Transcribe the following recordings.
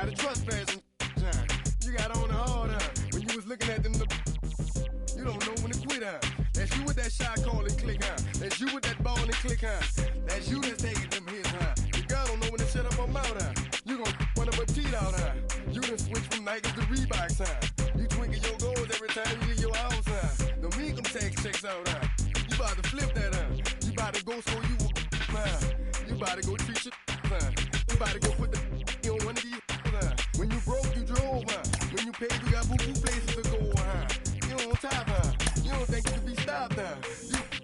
got a trespassing time. You got on the hard, huh? When you was looking at them, you don't know when to quit, huh? That's you with that shot call and click, huh? That's you with that ball and click, huh? That's you that's taking them hits, huh? Your girl don't know when to shut up her mouth, huh? You gon' one of her teeth out, huh? You done switch from Nikes to Reeboks, huh? You tweaking your goals every time you leave your house, huh? Don't mean come tax checks out, huh? You about to flip that, huh? You about to go so you will, huh? You about to go treat your, huh? You about to go put the on one of these, huh? When you broke, you drove, huh? When you paid, you got boo-boo places to go, huh? You on top, huh? You don't think you can be stopped, huh?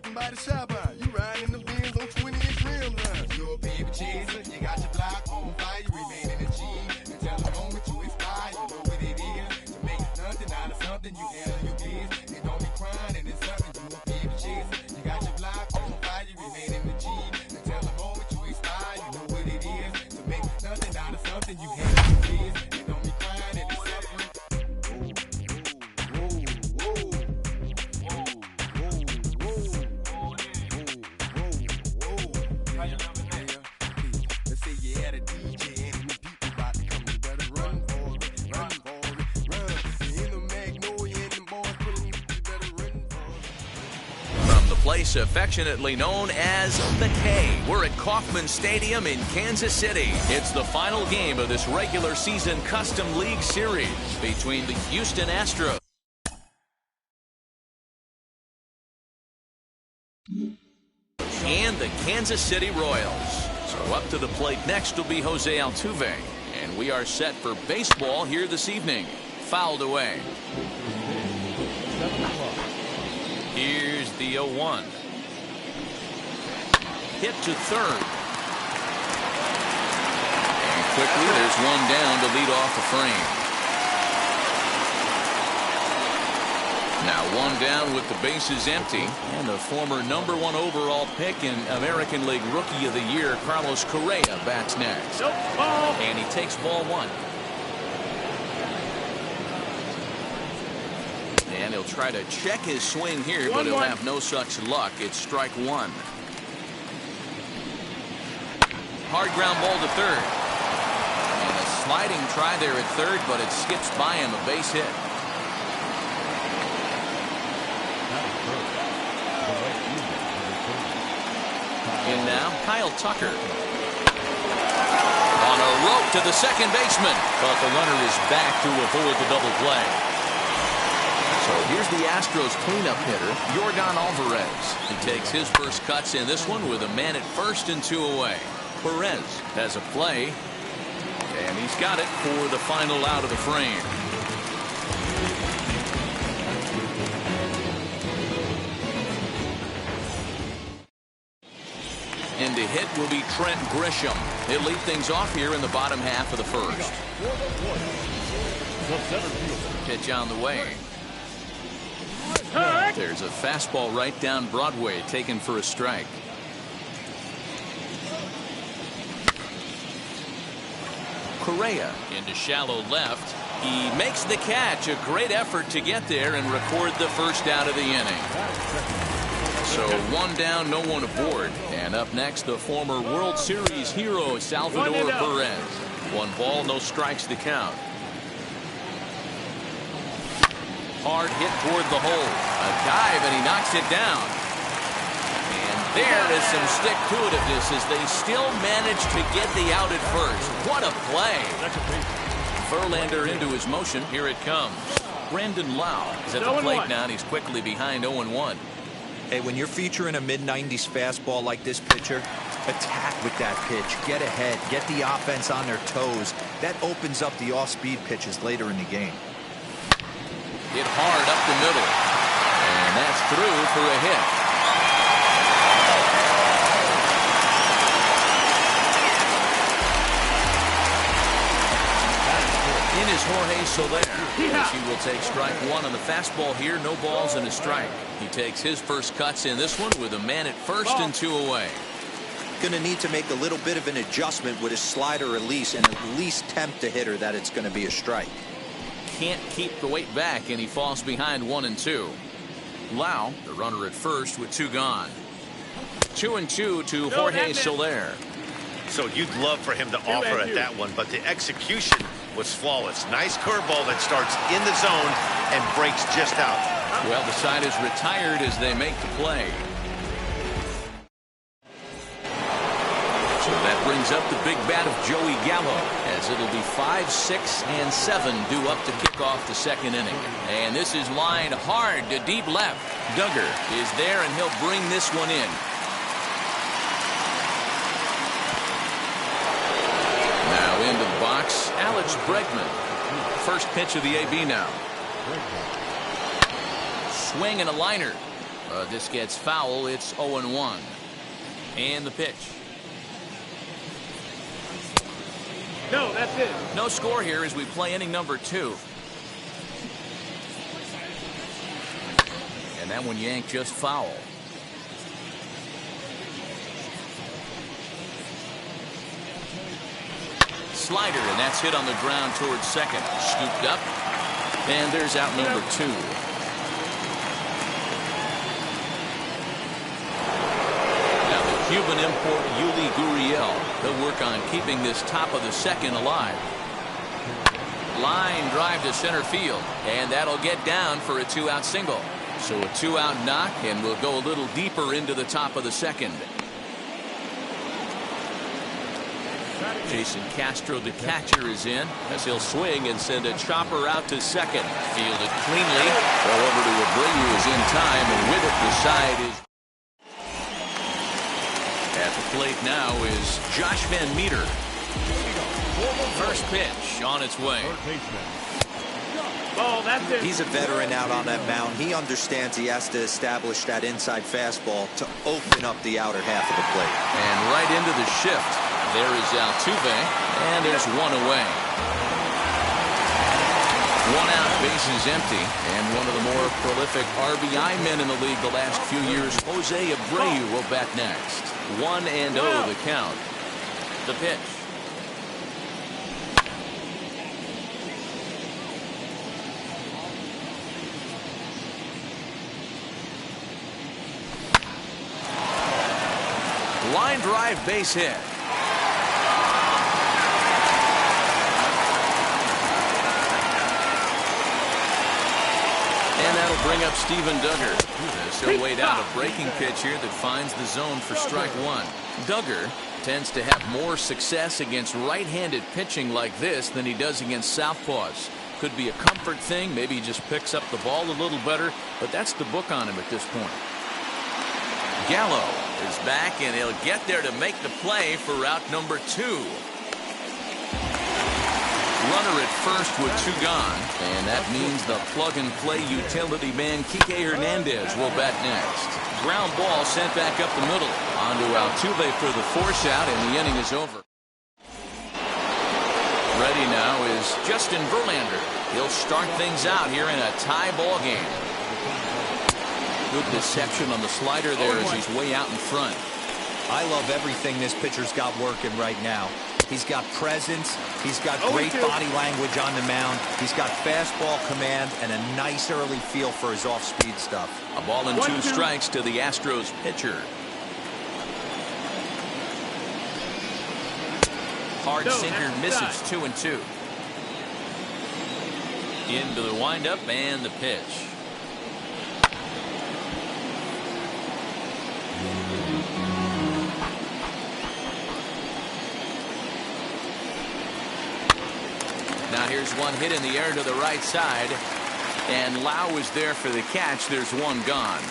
You by the shop, huh? You riding in the Benz on 20-inch rims, huh? You a baby chaser, you got your block on fire, you remain in the G. Until the moment you expire, you know what it is. To make nothing out of something, you handle your biz. And don't be crying, and it's something, you a baby chaser. You got your block on fire, you remain in the G. Until the moment you expire, you know what it is. To make nothing out of something, you handle your biz. And don't be crying, and it's something. Place affectionately known as the K. We're at Kauffman Stadium in Kansas City. It's the final game of this regular season Custom League Series between the Houston Astros and the Kansas City Royals. So up to the plate next will be Jose Altuve. And we are set for baseball here this evening. Fouled away. Here's the 0-1. Hit to third. And quickly there's one down to lead off the frame. Now one down with the bases empty. And the former #1 overall pick in American League Rookie of the Year, Carlos Correa, bats next. And he takes ball one. And he'll try to check his swing here, but he'll have no such luck. It's strike one. Hard ground ball to third. And a sliding try there at third, but it skips by him, a base hit. And now Kyle Tucker. On a rope to the second baseman, but the runner is back to avoid the double play. So here's the Astros cleanup hitter, Yordan Alvarez. He takes his first cuts in this one with a man at first and 2 away. Perez has a play, and he's got it for the final out of the frame. And to hit will be Trent Grisham. He'll lead things off here in the bottom half of the first. Pitch on the way. There's a fastball right down Broadway, taken for a strike. Correa into shallow left. He makes the catch. A great effort to get there and record the first out of the inning. So one down, no one aboard. And up next, the former World Series hero, Salvador Perez. 1 ball, no strikes to count. Hard hit toward the hole. A dive, and he knocks it down. And there is some stick-to-itiveness as they still manage to get the out at first. What a play. Verlander into his motion. Here it comes. Brandon Lau is at the plate now, and he's quickly behind 0-1. Hey, when you're featuring a mid-90s fastball like this pitcher, attack with that pitch. Get ahead. Get the offense on their toes. That opens up the off-speed pitches later in the game. Hit hard up the middle. And that's through for a hit. In is Jorge Soler. As he will take strike one on the fastball here. No balls and a strike. He takes his first cuts in this one with a man at first and 2 away. Going to need to make a little bit of an adjustment with his slider release and at least tempt the hitter that it's going to be a strike. Can't keep the weight back, and he falls behind 1-2. Lau, the runner at first with 2 gone. 2-2 to Jorge Soler. So you'd love for him to offer at that one, but the execution was flawless. Nice curveball that starts in the zone and breaks just out. Well, the side is retired as they make the play. So that brings up the big bat of Joey Gallo, as it'll be 5, 6, and 7 due up to kick off the second inning. And this is lined hard to deep left. Duggar is there, and he'll bring this one in. Now into the box, Alex Bregman. First pitch of the AB now. Swing and a liner. This gets foul. It's 0-1. And the pitch. No, that's it. No score here as we play inning number 2. And that one yanked just foul. Slider, and that's hit on the ground towards second. Scooped up. And there's out number 2. Now the Cuban import Yuli Gurriel. He'll work on keeping this top of the second alive. Line drive to center field, and that'll get down for a 2-out single. So a 2-out knock, and we'll go a little deeper into the top of the second. Jason Castro, the catcher, is in as he'll swing and send a chopper out to second. Fielded cleanly. Throw over to Abreu is in time, and with it the side is. At the plate now is Josh Van Meter. First pitch on its way. Oh, that's it. He's a veteran out on that mound. He understands he has to establish that inside fastball to open up the outer half of the plate. And right into the shift. There is Altuve, and there's one away. 1 out, bases empty, and one of the more prolific RBI men in the league the last few years, Jose Abreu, will bat next. 1-0 the count. The pitch. Line drive, base hit. And that'll bring up Steven Duggar. He'll wait out a breaking pitch here that finds the zone for strike 1. Duggar tends to have more success against right-handed pitching like this than he does against southpaws. Could be a comfort thing. Maybe he just picks up the ball a little better, but that's the book on him at this point. Gallo is back, and he'll get there to make the play for route number 2. Runner at first with 2 gone, and that means the plug-and-play utility man Kike Hernandez will bat next. Ground ball sent back up the middle. Onto Altuve for the force out, and the inning is over. Ready now is Justin Verlander. He'll start things out here in a tie ball game. Good deception on the slider there as he's way out in front. I love everything this pitcher's got working right now. He's got presence. He's got great body language on the mound. He's got fastball command and a nice early feel for his off-speed stuff. A ball and 2 strikes to the Astros pitcher. Hard sinker misses 2-2. Into the windup and the pitch. Now here's one hit in the air to the right side, and Lau is there for the catch. There's one gone.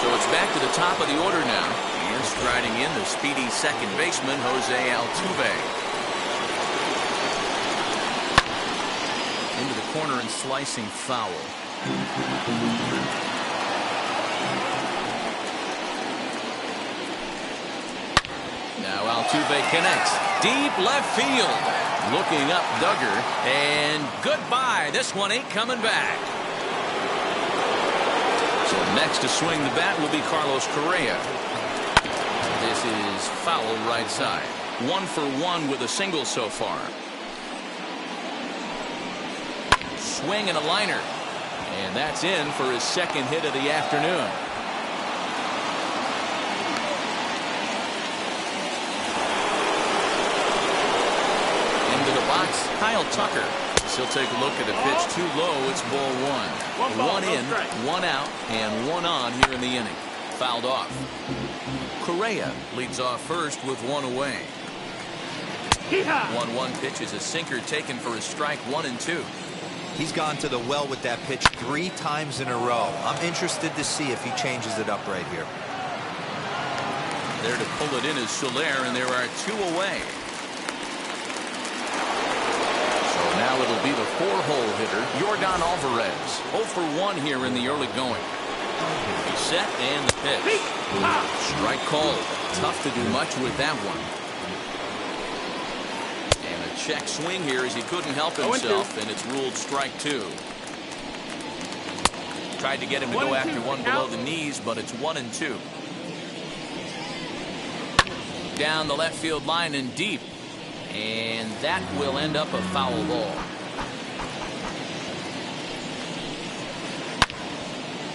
So it's back to the top of the order now. And striding in the speedy second baseman, Jose Altuve. Into the corner and slicing foul. Now Altuve connects. Deep left field. Looking up Duggar. And goodbye. This one ain't coming back. So next to swing the bat will be Carlos Correa. This is foul right side. 1 for 1 with a single so far. Swing and a liner. And that's in for his second hit of the afternoon. box, Kyle Tucker. He'll take a look at a pitch too low. It's ball one. One in, one out, and one on here in the inning. Fouled off. Correa leads off first with one away. 1-1 pitch is a sinker taken for a strike, 1-2. He's gone to the well with that pitch 3 times in a row. I'm interested to see if he changes it up right here. There to pull it in is Soler, and there are 2 away. So now it'll be the 4-hole hitter, Yordan Alvarez. 0 for 1 here in the early going. He's set and the pitch. Strike called. Tough to do much with that one. And a check swing here as he couldn't help himself, and it's ruled strike 2. Tried to get him to go after one below the knees, but it's 1-2. Down the left field line and deep, and that will end up a foul ball.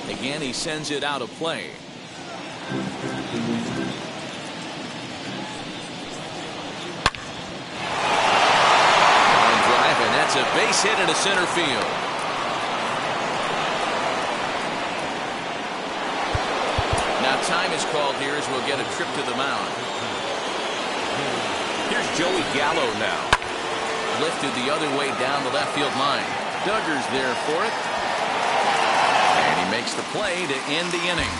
Again, he sends it out of play. Line drive, and that's a base hit into center field. Now time is called here as we'll get a trip to the mound. Here's Joey Gallo now. Lifted the other way down the left field line. Duggar's there for it. And he makes the play to end the inning.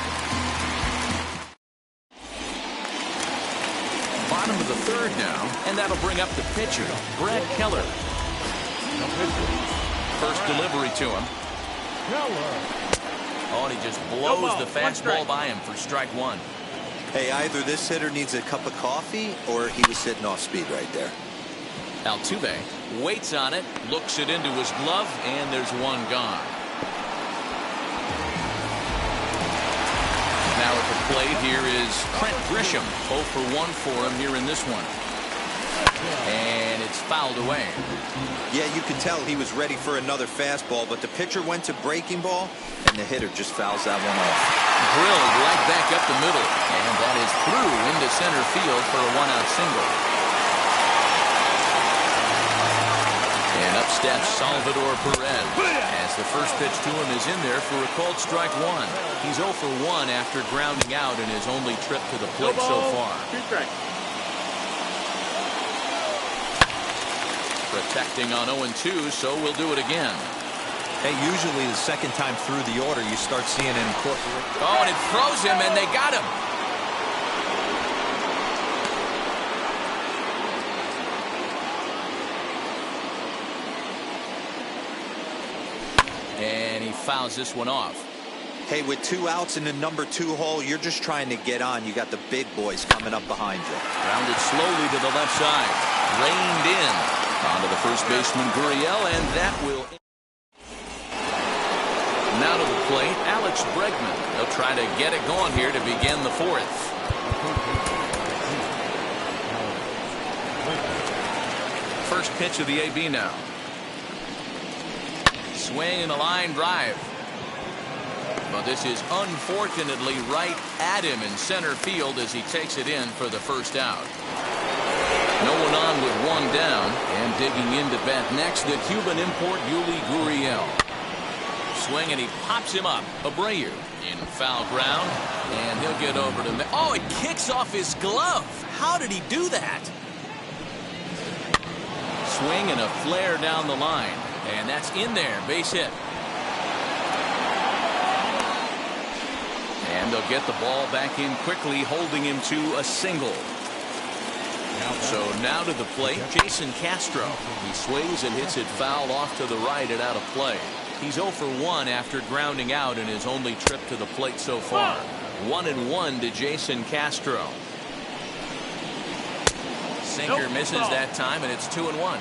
Bottom of the 3rd now, and that'll bring up the pitcher, Brad Keller. First delivery to him. Oh, and he just blows the fastball by him for strike 1. Hey, either this hitter needs a cup of coffee or he was sitting off speed right there. Altuve waits on it, looks it into his glove, and there's one gone. Now at the plate here is Trent Grisham. 0 for 1 for him here in this one. And it's fouled away. Yeah, you could tell he was ready for another fastball, but the pitcher went to breaking ball, and the hitter just fouls that one off. Drilled right back up the middle, and that is through into center field for a 1-out single. And up steps Salvador Perez as the first pitch to him is in there for a called strike 1. He's 0 for 1 after grounding out in his only trip to the plate so far. Protecting on 0-2, so we'll do it again. Hey, usually the second time through the order, you start seeing it incorporate. Oh, and it throws him, and they got him. And he fouls this one off. Hey, with 2 outs in the number 2 hole, you're just trying to get on. You got the big boys coming up behind you. Grounded slowly to the left side. Reined in. Onto the first baseman, Gurriel, and that will... Now to the plate, Alex Bregman. They'll try to get it going here to begin the 4th. First pitch of the AB now. Swing and a line drive. But this is unfortunately right at him in center field as he takes it in for the first out. No one on with 1 down, and digging in to bat next, the Cuban import Yuli Gurriel. Swing, and he pops him up. Abreu in foul ground, and he'll get over to... Oh, it kicks off his glove. How did he do that? Swing and a flare down the line, and that's in there. Base hit. And they'll get the ball back in quickly, holding him to a single. So now to the plate, Jason Castro. He swings and hits it foul off to the right and out of play. He's 0 for 1 after grounding out in his only trip to the plate so far. 1-1 to Jason Castro. Sinker misses that time, and it's 2-1.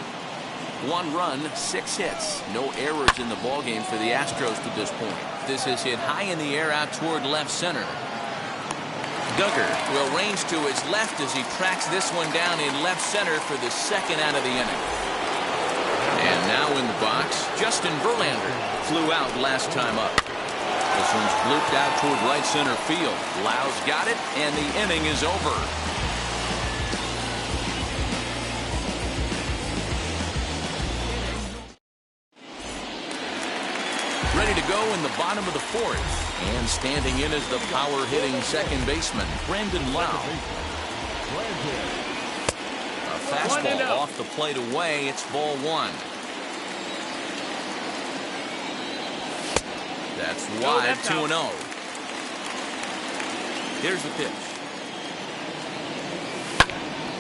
1 run, 6 hits. No errors in the ballgame for the Astros to this point. This is hit high in the air out toward left center. Duggar will range to his left as he tracks this one down in left center for the 2nd out of the inning. And now in the box, Justin Verlander flew out last time up. This one's blooped out toward right center field. Lau's got it, and the inning is over. in the bottom of the fourth. And standing in is the power-hitting second baseman, Brandon Lau. A fastball off the plate away. It's ball one. That's wide, 2-0. Here's the pitch.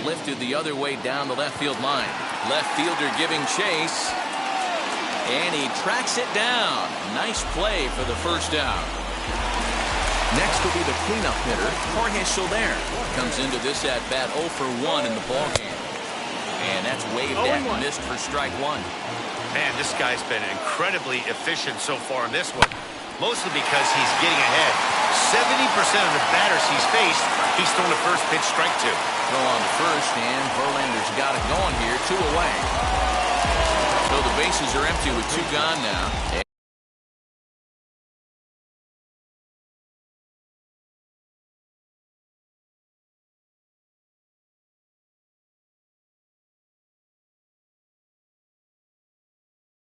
Lifted the other way down the left field line. Left fielder giving chase. And he tracks it down. Nice play for the first out. Next will be the cleanup hitter, Jorge Soler. Comes into this at bat 0 for 1 in the ballgame. And that's waved at and missed for strike one. Man, this guy's been incredibly efficient so far in this one. Mostly because he's getting ahead. 70% of the batters he's faced, he's thrown a first pitch strike to. Throw on the first, and Verlander's got it going here, 2 away. So the bases are empty with 2 gone now.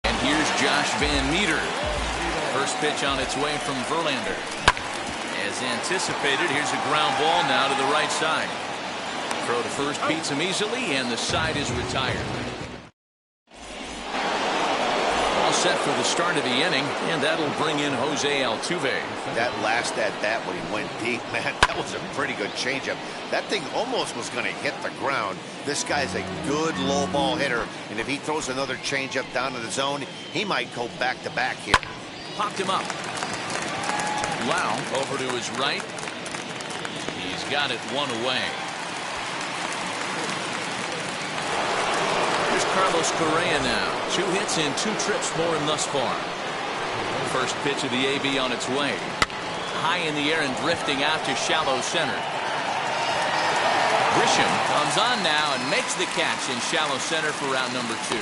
And here's Josh Van Meter. First pitch on its way from Verlander. As anticipated, here's a ground ball now to the right side. Throw to first beats him easily, and the side is retired. All set for the start of the inning, and that'll bring in Jose Altuve. That last at bat when he went deep, man, that was a pretty good changeup. That thing almost was going to hit the ground. This guy's a good low ball hitter, and if he throws another changeup down to the zone, he might go back-to-back here. Popped him up. Lau over to his right. He's got it 1 away. Here's Carlos Correa now. 2 hits and 2 trips for him thus far. First pitch of the AB on its way. High in the air and drifting out to shallow center. Grisham comes on now and makes the catch in shallow center for round number 2.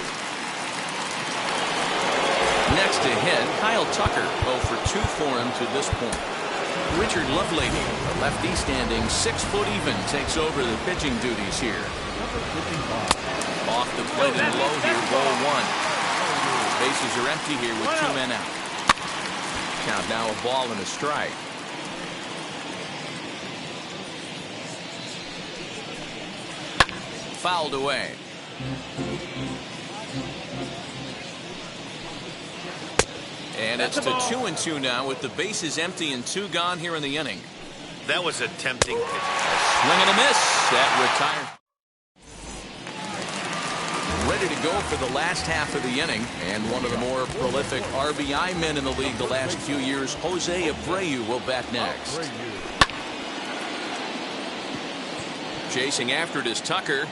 Next to hit, Kyle Tucker, 0 for 2 for him to this point. Richard Lovelady, the lefty standing 6 foot even, takes over the pitching duties here. Off the plate and low here, ball 1. Bases are empty here with 2 men out. Count now a ball and a strike. Fouled away. And it's to 2-2 now with the bases empty and 2 gone here in the inning. That was a tempting pitch. Swing and a miss. That retired. Ready to go for the last half of the inning, and one of the more prolific RBI men in the league the last few years, Jose Abreu, will bat next. Chasing after it is Tucker.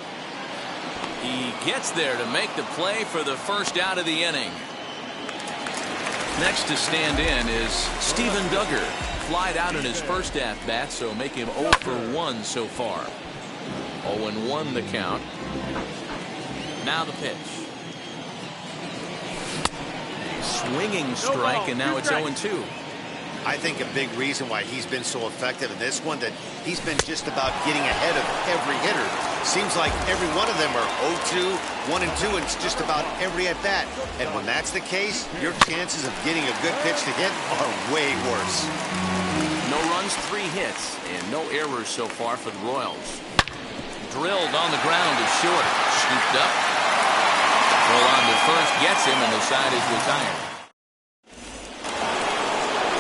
He gets there to make the play for the first out of the inning. Next to stand in is Steven Duggar. Flied out in his first at-bat, so make him 0 for 1 so far. 0-1 the count. Now the pitch. A swinging strike, and now it's 0-2. I think a big reason why he's been so effective in this one, that he's been just about getting ahead of every hitter. Seems like every one of them are 0-2, 1-2, and it's just about every at-bat. And when that's the case, your chances of getting a good pitch to hit are way worse. No runs, 3 hits, and no errors so far for the Royals. Drilled on the ground is short. Scooped up. Roll on to first, gets him, and the side is retired.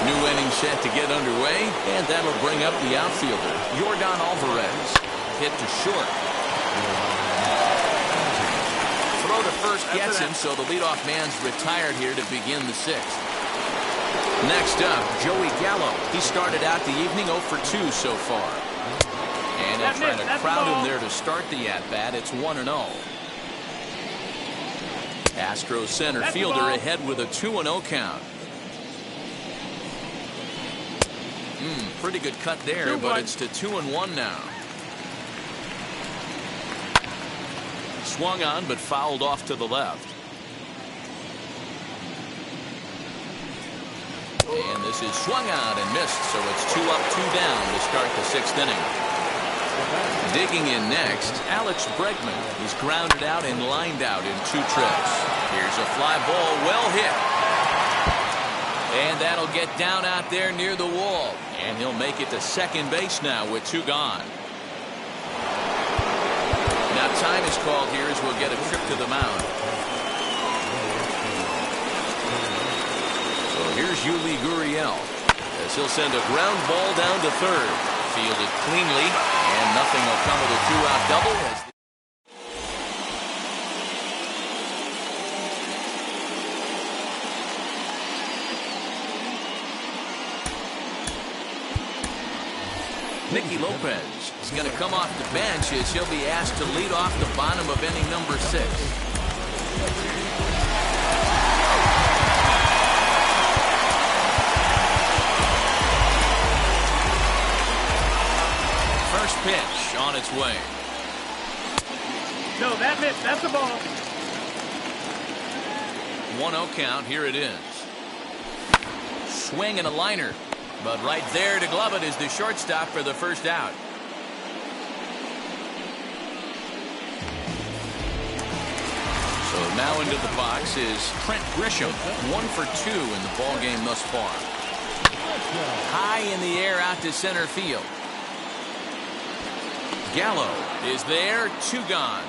New inning set to get underway, and that'll bring up the outfielder, Yordan Alvarez. Hit to short. Throw to first gets him, so the leadoff man's retired here to begin the 6th. Next up, Joey Gallo. He started out the evening 0 for 2 so far. And they're trying to crowd him there to start the at-bat. It's 1-0. Astros center fielder ahead with a 2-0 count. Pretty good cut there, but it's to 2-1 now. Swung on, but fouled off to the left. And this is swung on and missed, so it's 2 up, 2 down to start the 6th inning. Digging in next, Alex Bregman. He's grounded out and lined out in 2 trips. Here's a fly ball, well hit. And that'll get down out there near the wall. And he'll make it to second base now with 2 gone. Now time is called here as we'll get a trip to the mound. So here's Yuli Gurriel as he'll send a ground ball down to third. Fielded cleanly, and nothing will come of the 2-out double. Nicky Lopez is going to come off the bench as he'll be asked to lead off the bottom of inning number 6. First pitch on its way. No, that missed. That's the ball. 1-0 count. Here it is. Swing and a liner. But right there to glove it is the shortstop for the first out. So now into the box is Trent Grisham. 1 for 2 in the ball game thus far. High in the air out to center field. Gallo is there. 2 gone.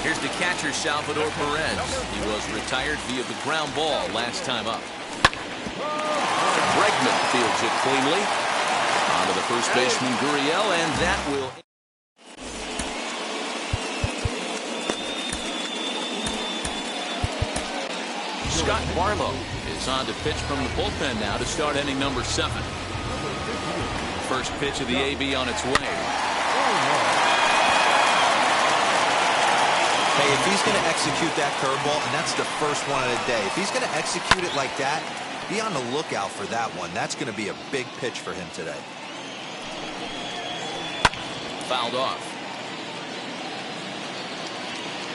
Here's the catcher, Salvador Perez. He was retired via the ground ball last time up. Bregman fields it cleanly. On to the first baseman, Gurriel, and that will... Scott Barlow is on to pitch from the bullpen now to start inning number 7. First pitch of the AB on its way. Hey, if he's going to execute that curveball, and that's the first one of the day, if he's going to execute it like that, be on the lookout for that one. That's going to be a big pitch for him today. Fouled off.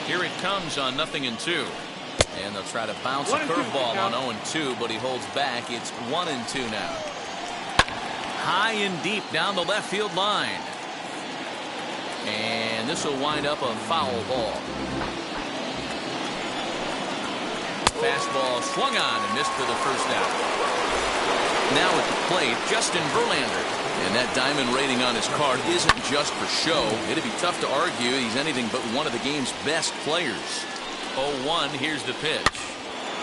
Here it comes on 0-2. And they'll try to bounce a curveball on 0-2, but he holds back. It's 1-2 now. High and deep down the left field line. And this will wind up a foul ball. Fastball swung on and missed for the first out. Now at the plate, Justin Verlander. And that diamond rating on his card isn't just for show. It'd be tough to argue he's anything but one of the game's best players. 0-1, here's the pitch.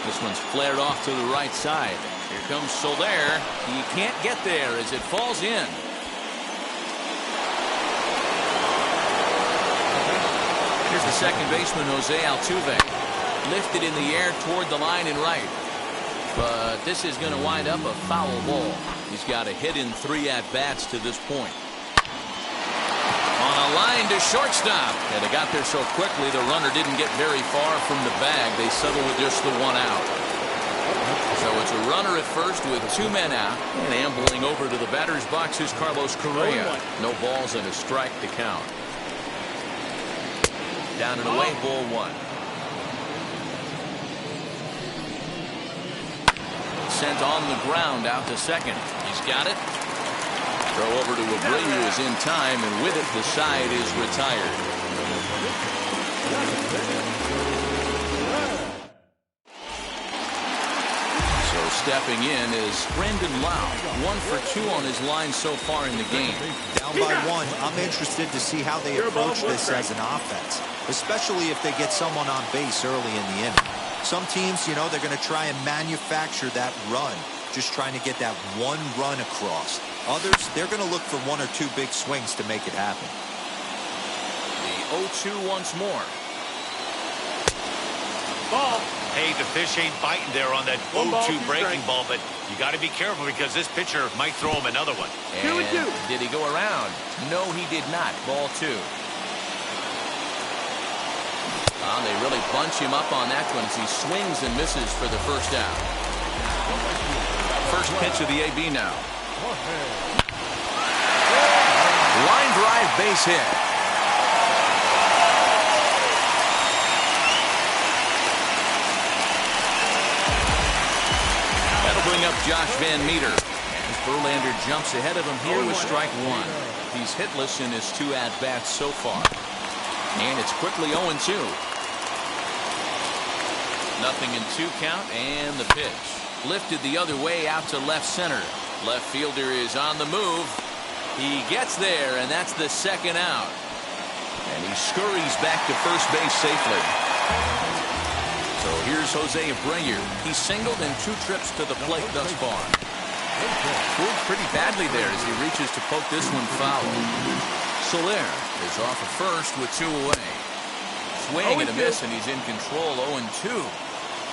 This one's flared off to the right side. Here comes Soler. He can't get there as it falls in. Here's the second baseman, Jose Altuve. Lifted in the air toward the line and right. But this is going to wind up a foul ball. He's got a hit in 3 at-bats to this point. On a line to shortstop. And they got there so quickly the runner didn't get very far from the bag. They settled with just the 1 out. So it's a runner at first with 2 men out. And ambling over to the batter's box is Carlos Correa. No balls and a strike to count. Down and away, ball 1. Sent on the ground out to second. He's got it. Throw over to Abreu is in time, and with it, the side is retired. So stepping in is Brandon Lau. 1 for 2 on his line so far in the game. Down by 1, I'm interested to see how they approach this as an offense, especially if they get someone on base early in the inning. Some teams, you know, they're going to try and manufacture that run, just trying to get that 1 run across. Others, they're going to look for 1 or 2 big swings to make it happen. The 0-2 once more. Ball. Hey, the fish ain't biting there on that 0-2 breaking ball, but you got to be careful because this pitcher might throw him another one. And did he go around? No, he did not. Ball 2. They really bunch him up on that one as he swings and misses for the first out. First pitch of the AB now. Line drive base hit. That'll bring up Josh Van Meter. As Verlander jumps ahead of him here with strike 1. He's hitless in his 2 at-bats so far. And it's quickly 0-2. 0-2 count, and the pitch. Lifted the other way out to left center. Left fielder is on the move. He gets there, and that's the second out. And he scurries back to first base safely. So here's Jose Abreu. He's singled in 2 trips to the plate thus far. Pulled pretty badly there as he reaches to poke this one foul. Soler is off of first with 2 away. Swing and a miss, and he's in control. 0-2.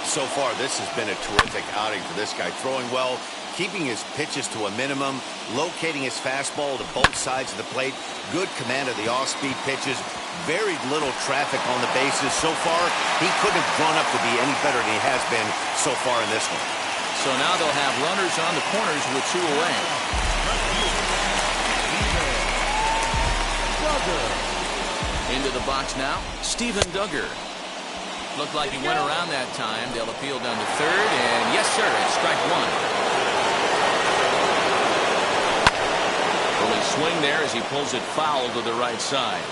So far, this has been a terrific outing for this guy. Throwing well, keeping his pitches to a minimum, locating his fastball to both sides of the plate. Good command of the off-speed pitches. Very little traffic on the bases. So far, he couldn't have grown up to be any better than he has been so far in this one. So now they'll have runners on the corners with 2 away. Into the box now, Steven Duggar. Looked like he went around that time. They'll appeal down to third, and yes, sir, it's strike 1. Early swing there as he pulls it foul to the right side.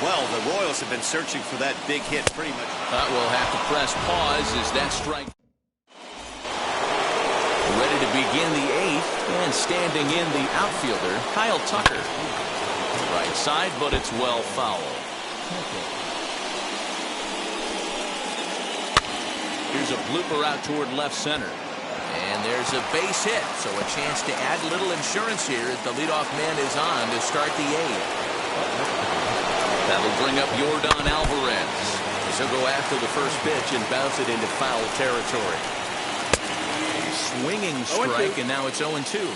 Well, the Royals have been searching for that big hit pretty much. We'll have to press pause as that strike. Ready to begin the 8th, and standing in the outfielder, Kyle Tucker. Right side, but it's well foul. Here's a blooper out toward left center. And there's a base hit, so a chance to add a little insurance here as the leadoff man is on to start the 8th. That'll bring up Yordan Alvarez. He'll go after the first pitch and bounce it into foul territory. A swinging strike, and now it's 0-2.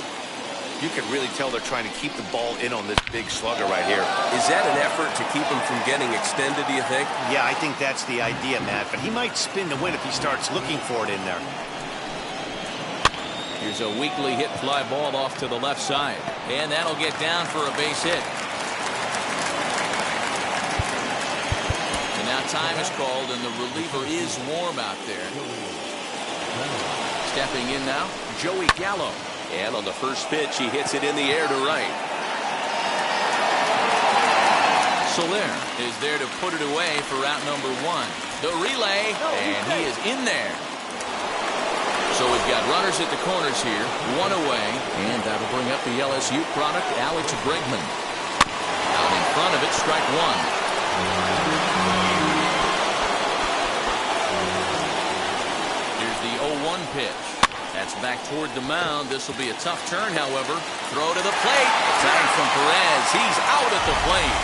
You can really tell they're trying to keep the ball in on this big slugger right here. Is that an effort to keep him from getting extended, do you think? Yeah, I think that's the idea, Matt. But he might spin to win if he starts looking for it in there. Here's a weakly hit fly ball off to the left side. And that'll get down for a base hit. And now time is called, and the reliever is warm out there. Stepping in now, Joey Gallo. And on the first pitch, he hits it in the air to right. Soler is there to put it away for out number 1. The relay, and he is in there. So we've got runners at the corners here, 1 away, and that'll bring up the LSU product, Alex Bregman. Out in front of it, strike 1. Here's the 0-1 pitch. That's back toward the mound. This will be a tough turn, however. Throw to the plate. Time from Perez. He's out at the plate.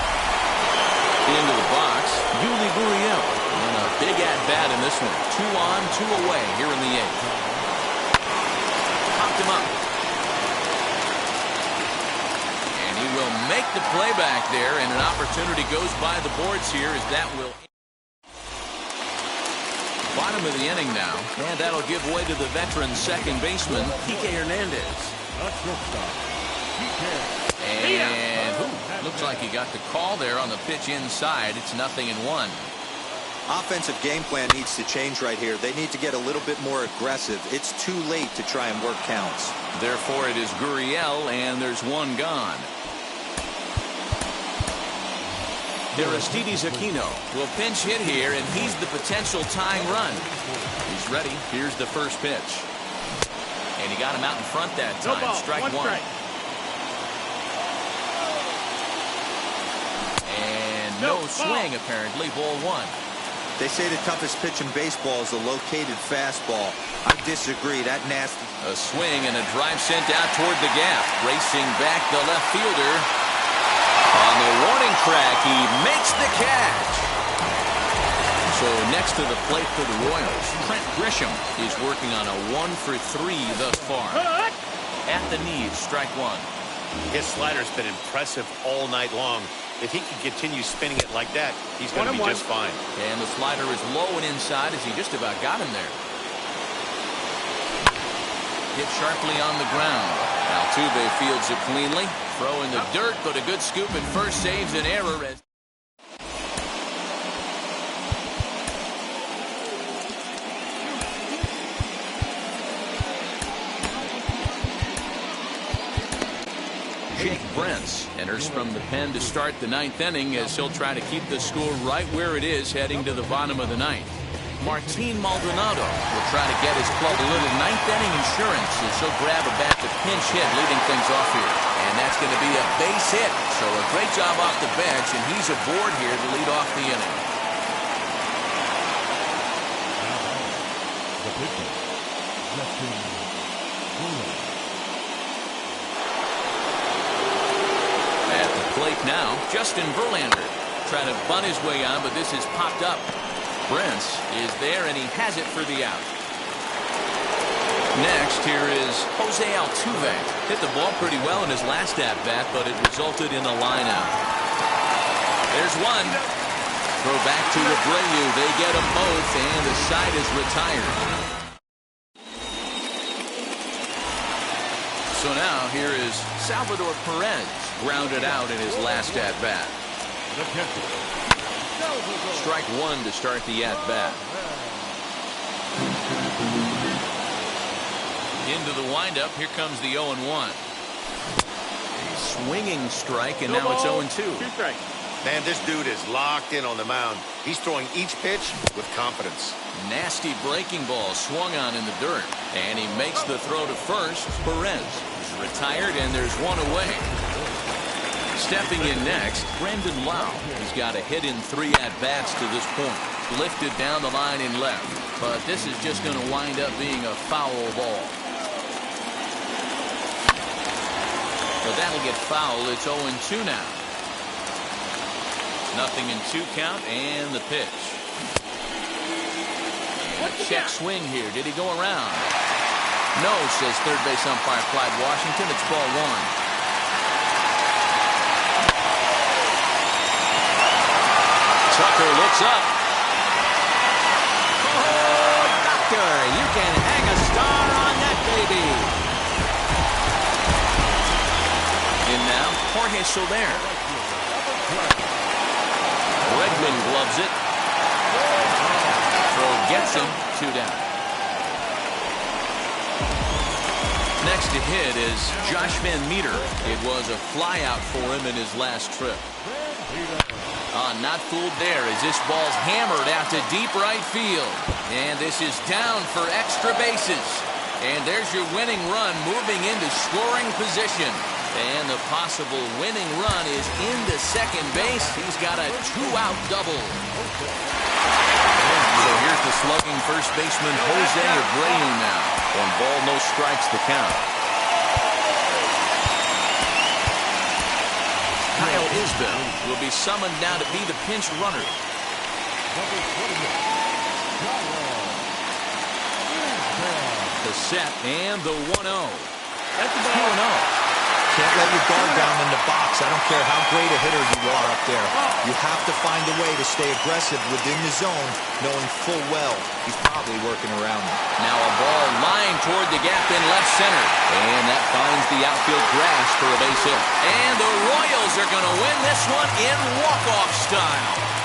Into the box, Yuli Gurriel. And a big at-bat in this one. 2 on, 2 away here in the 8th. Popped him up. And he will make the play back there, and an opportunity goes by the boards here as that will... Bottom of the inning now, and that'll give way to the veteran second baseman, Kike Hernandez. And looks like he got the call there on the pitch inside. It's 0-1. Offensive game plan needs to change right here. They need to get a little bit more aggressive. It's too late to try and work counts. Therefore, it is Gurriel, and there's 1 gone. Aristides Aquino will pinch hit here, and he's the potential tying run. He's ready. Here's the first pitch. And he got him out in front that time. Strike 1. And no swing, apparently. Ball 1. They say the toughest pitch in baseball is a located fastball. I disagree. That nasty. A swing and a drive sent out toward the gap. Racing back the left fielder. On the warning track, he makes the catch. So next to the plate for the Royals, Trent Grisham is working on a 1-for-3 thus far. At the knees, strike 1. His slider's been impressive all night long. If he can continue spinning it like that, he's going to be just fine. And the slider is low and inside as he just about got him there. Hit sharply on the ground. Altuve fields it cleanly. Throw in the dirt, but a good scoop at first saves an error. Jake Brentz enters from the pen to start the 9th inning as he'll try to keep the score right where it is heading to the bottom of the 9th. Martin Maldonado will try to get his club a little ninth-inning insurance as he'll grab a bat to pinch hit, leading things off here. And that's going to be a base hit. So a great job off the bench, and he's aboard here to lead off the inning. The pitcher, At the plate now, Justin Verlander. Trying to bunt his way on, but this is popped up. Brents is there, and he has it for the out. Next, here is Jose Altuve. Hit the ball pretty well in his last at-bat, but it resulted in a line-out. There's one. Throw back to Abreu. They get them both, and the side is retired. So now, here is Salvador Perez, grounded out in his last at-bat. Strike one to start the at-bat. Into the windup. Here comes the 0-1. A swinging strike, and now it's 0-2. Two strikes. Man, this dude is locked in on the mound. He's throwing each pitch with confidence. Nasty breaking ball swung on in the dirt, and he makes the throw to first. Perez is retired, and there's one away. Stepping in next, Brandon Lau. He's got a hit in 3 at-bats to this point. Lifted down the line in left, but this is just going to wind up being a foul ball. But that'll get foul. It's 0-2 now. Nothing in 2 count, and the pitch. A check swing here. Did he go around? No, says third base umpire Clyde Washington. It's ball 1. Tucker looks up. Oh, doctor, you can hang a star on that baby. In now, Jorge Soler. Bregman gloves it. Throw gets him. 2 down. Next to hit is Josh Van Meter. It was a flyout for him in his last trip. Not fooled there as this ball's hammered out to deep right field. And this is down for extra bases. And there's your winning run moving into scoring position. And the possible winning run is into second base. He's got a 2-out double. So here's the slugging first baseman Jose Abreu now. 1 ball, no strikes to count. Kyle Isbell will be summoned now to be the pinch runner. The set and the 1-0. That's the 2-0. Can't let your guard down in the box. I don't care how great a hitter you are up there. You have to find a way to stay aggressive within the zone, knowing full well he's probably working around it. Now a ball lined toward the gap in left center. And that finds the outfield grass for a base hit. And the Royals are going to win this one in walk-off style.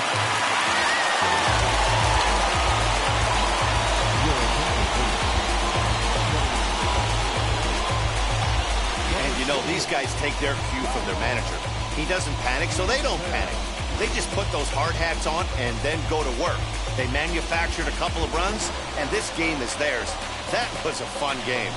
You know, these guys take their cue from their manager. He doesn't panic, so they don't panic. They just put those hard hats on and then go to work. They manufactured a couple of runs, and this game is theirs. That was a fun game.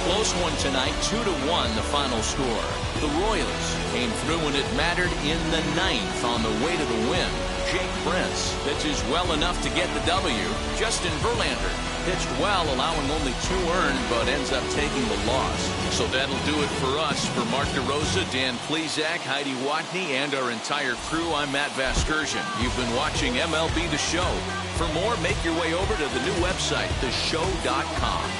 Close one tonight, 2-1 the final score. The Royals came through when it mattered in the 9th on the way to the win. Jake Brents pitches well enough to get the W. Justin Verlander pitched well, allowing only 2 earned, but ends up taking the loss. So that'll do it for us. For Mark DeRosa, Dan Plesac, Heidi Watney, and our entire crew, I'm Matt Vasgersian. You've been watching MLB The Show. For more, make your way over to the new website, theshow.com.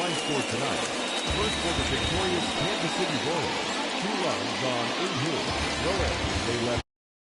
final score tonight. First for the victorious Kansas City Royals. 2 runs on 8 hits. No errors. They left